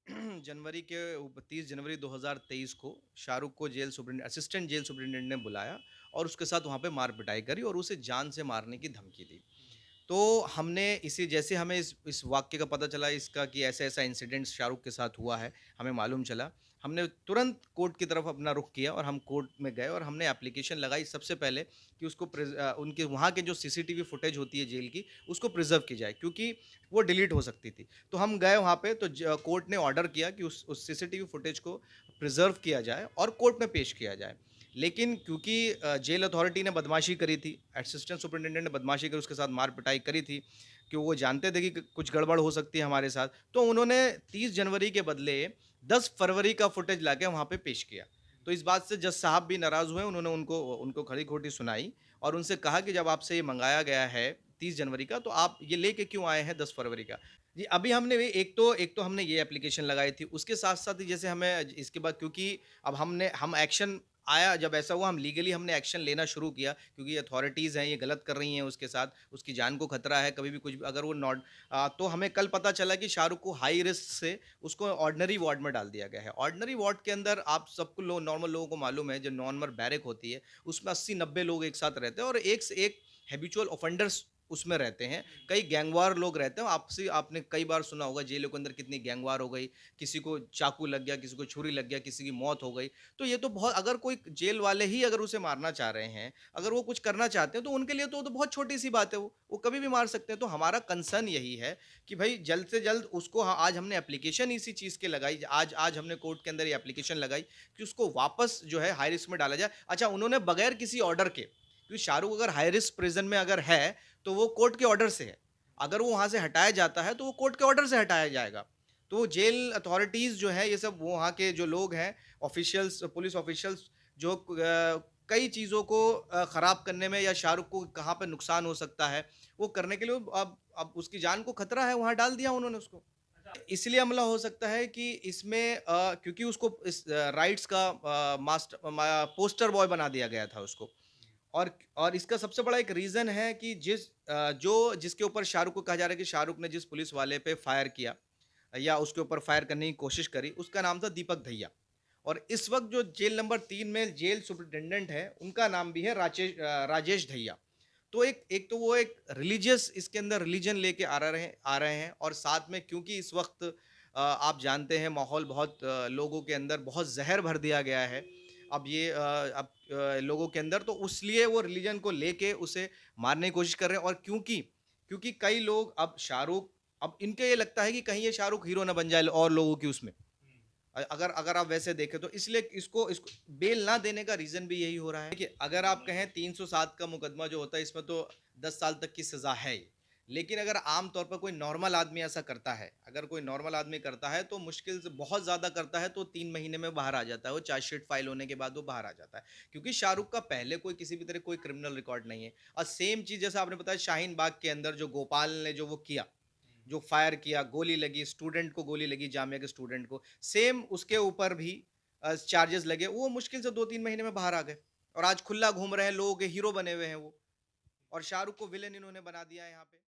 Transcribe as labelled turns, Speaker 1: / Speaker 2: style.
Speaker 1: 30 जनवरी के 30 जनवरी 2023 को शाहरुख को असिस्टेंट जेल सुपरिटेंडेंट ने बुलाया और उसके साथ वहाँ पे मार पिटाई करी और उसे जान से मारने की धमकी दी। तो हमने इसी जैसे हमें इस वाक़ये का पता चला इसका कि ऐसा-ऐसा इंसिडेंट शाहरुख के साथ हुआ है, हमें मालूम चला। हमने तुरंत कोर्ट की तरफ अपना रुख किया और हम कोर्ट में गए और हमने एप्लीकेशन लगाई सबसे पहले कि उनके वहाँ के जो सीसीटीवी फुटेज होती है जेल की, उसको प्रिज़र्व की जाए क्योंकि वो डिलीट हो सकती थी। तो हम गए वहाँ पे तो कोर्ट ने ऑर्डर किया कि उस सीसीटीवी फुटेज को प्रिज़र्व किया जाए और कोर्ट में पेश किया जाए। लेकिन क्योंकि जेल अथॉरिटी ने बदमाशी करी थी, असिस्टेंट सुपरिटेंडेंट ने बदमाशी करी, उसके साथ मार-पिटाई करी थी, कि वो जानते थे कि कुछ गड़बड़ हो सकती है हमारे साथ, तो उन्होंने 30 जनवरी के बदले 10 फरवरी का फुटेज लाके वहाँ पे पेश किया। तो इस बात से जज साहब भी नाराज़ हुए, उन्होंने उनको उनको खरी-खोटी सुनाई और उनसे कहा कि जब आपसे ये मँगाया गया है 30 जनवरी का, तो आप ये लेके क्यों आए हैं 10 फरवरी का? जी, अभी हमने एक तो हमने ये एप्लीकेशन लगाई थी, उसके साथ-साथ ही जैसे हमें इसके बाद क्योंकि अब हम एक्शन आया जब ऐसा हुआ हम लीगली हमने एक्शन लेना शुरू किया क्योंकि अथॉरिटीज़ हैं, ये गलत कर रही हैं उसके साथ, उसकी जान को खतरा है, कभी भी कुछ भी अगर वो तो हमें कल पता चला कि शाहरुख को हाई रिस्क से उसको ऑर्डिनरी वार्ड में डाल दिया गया है। ऑर्डिनरी वार्ड के अंदर आप सबको नॉर्मल लोगों को मालूम है, जो नॉर्मल बैरक होती है, उसमें 80-90 लोग एक साथ रहते हैं और एक से एक हैबिचुअल ऑफेंडर्स उसमें रहते हैं। कई गैंगवार लोग रहते हैं, आपसे आपने कई बार सुना होगा जेलों के अंदर कितनी गैंगवार हो गई, किसी को चाकू लग गया, किसी को छुरी लग गया, किसी की मौत हो गई। तो ये तो बहुत अगर कोई जेल वाले ही अगर उसे मारना चाह रहे हैं, अगर वो कुछ करना चाहते हैं तो उनके लिए तो बहुत छोटी-सी बात है वो कभी भी मार सकते हैं। तो हमारा कंसर्न यही है कि भई जल्द से जल्द उसको आज हमने एप्लीकेशन इसी चीज़ की लगाई, आज आज हमने कोर्ट के अंदर ये एप्लीकेशन लगाई कि उसको वापस जो है हाई रिस्क में डाला जाए। अच्छा उन्होंने बगैर किसी ऑर्डर के, क्योंकि शाहरुख अगर हाई रिस्क प्रिज़न में अगर है, तो वो कोर्ट के ऑर्डर से है। अगर वो वहाँ से हटाया जाता है, तो वो कोर्ट के ऑर्डर से हटाया जाएगा। तो जेल अथॉरिटीज़ जो है, ये सब वो वहाँ के जो लोग हैं, ऑफ़िशियल्स, पुलिस ऑफ़िशियल्स जो कई चीज़ों को ख़राब करने में या शाहरुख को कहाँ पे नुकसान हो सकता है, वो करने के लिए अब उसकी जान को खतरा है, वहाँ डाल दिया उन्होंने उसको। इसलिए हमला हो सकता है कि इसमें क्योंकि उसको इस राइट्स का पोस्टर बॉय बना दिया गया था उसको। और इसका सबसे बड़ा एक रीज़न है कि जिसके ऊपर शाहरुख को कहा जा रहा है कि शाहरुख ने जिस पुलिस वाले पे फायर किया या उसके ऊपर फायर करने की कोशिश करी, उसका नाम था दीपक दहिया। और इस वक़्त जो जेल नंबर 3 में जेल सुपरिटेंडेंट है, उनका नाम भी है राजेश दहिया। तो एक एक तो वो एक रिलीजियस इसके अंदर रिलीजन लेके आ रहे हैं और साथ में क्योंकि इस वक़्त आप जानते हैं माहौल बहुत लोगों के अंदर बहुत ज़हर भर दिया गया है। लोगों के अंदर तो इसलिए वो रिलीजन को लेके उसे मारने की कोशिश कर रहे हैं और क्योंकि क्योंकि कई लोग अब इनको ये लगता है कि कहीं ये शाहरुख हीरो ना बन जाए और लोगों की उसमें। अगर अगर आप वैसे देखें तो इसलिए इसको इसको बेल ना देने का रीज़न भी यही हो रहा है। देखिए, अगर आप कहें 307 का मुकदमा जो होता है इसमें तो 10 साल तक की सज़ा है ही। लेकिन अगर आम तौर पर कोई नॉर्मल आदमी ऐसा करता है, अगर कोई नॉर्मल आदमी करता है तो मुश्किल से बहुत ज़्यादा करता है तो 3 महीने में बाहर आ जाता है, वो चार्जशीट फाइल होने के बाद वो बाहर आ जाता है। क्योंकि शाहरुख का पहले कोई किसी भी तरह कोई क्रिमिनल रिकॉर्ड नहीं है। और सेम चीज़ जैसा आपने बताया शाहीन बाग के अंदर जो गोपाल ने जो वो किया, जो फायर किया, गोली लगी, स्टूडेंट को गोली लगी, जामिया के स्टूडेंट को, सेम उसके ऊपर भी चार्जेस लगे, वो मुश्किल से 2-3 महीने में बाहर आ गए और आज खुला घूम रहे हैं, लोगों के हीरो बने हुए हैं वो और शाहरुख को विलेन इन्होंने बना दिया है यहाँ पे।